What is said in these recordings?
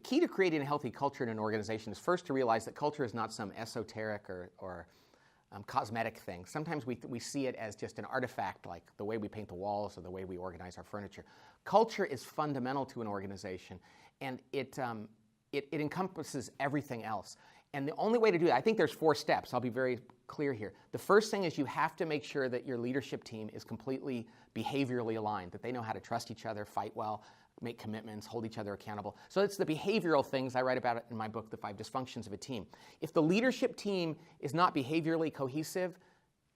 key to creating a healthy culture in an organization is first to realize that culture is not some esoteric or cosmetic thing. Sometimes we see it as just an artifact, like the way we paint the walls or the way we organize our furniture. Culture is fundamental to an organization, and it encompasses everything else. And the only way to do that, I think there's 4 steps. I'll be very clear here. The first thing is you have to make sure that your leadership team is completely behaviorally aligned, that they know how to trust each other, fight well, make commitments, hold each other accountable. So it's the behavioral things I write about it in my book, The 5 Dysfunctions of a Team. If the leadership team is not behaviorally cohesive,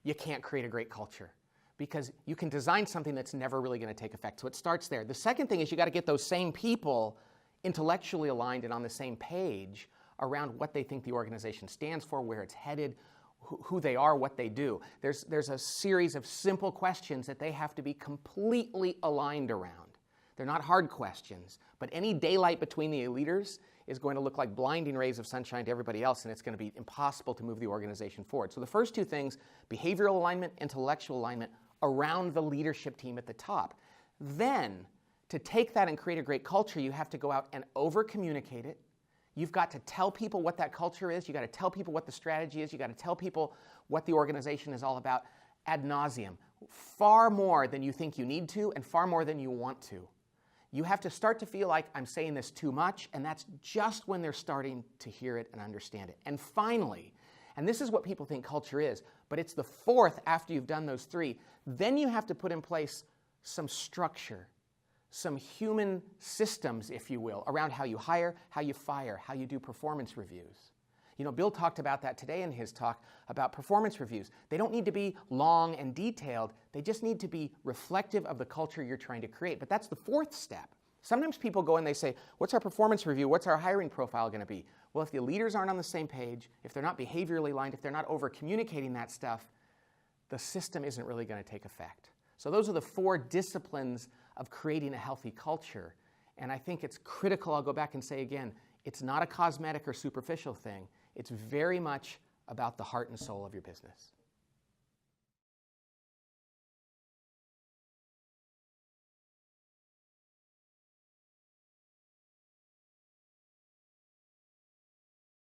you can't create a great culture, because you can design something that's never really going to take effect. So it starts there. The second thing is you got to get those same people intellectually aligned and on the same page around what they think the organization stands for, where it's headed, who they are, what they do. There's a series of simple questions that they have to be completely aligned around. They're not hard questions, but any daylight between the leaders is going to look like blinding rays of sunshine to everybody else, and it's going to be impossible to move the organization forward. So the first 2 things, behavioral alignment, intellectual alignment, around the leadership team at the top. Then, to take that and create a great culture, you have to go out and over-communicate it. You've got to tell people what that culture is. You've got to tell people what the strategy is. You've got to tell people what the organization is all about ad nauseum, far more than you think you need to and far more than you want to. You have to start to feel like I'm saying this too much, and that's just when they're starting to hear it and understand it. And finally, and this is what people think culture is, but it's the 4th after you've done those 3, then you have to put in place some structure, some human systems, if you will, around how you hire, how you fire, how you do performance reviews. You know, Bill talked about that today in his talk about performance reviews. They don't need to be long and detailed. They just need to be reflective of the culture you're trying to create. But that's the 4th step. Sometimes people go and they say, what's our performance review? What's our hiring profile going to be? Well, if the leaders aren't on the same page, if they're not behaviorally aligned, if they're not over-communicating that stuff, the system isn't really going to take effect. So those are the 4 disciplines of creating a healthy culture. And I think it's critical, I'll go back and say again, it's not a cosmetic or superficial thing. It's very much about the heart and soul of your business.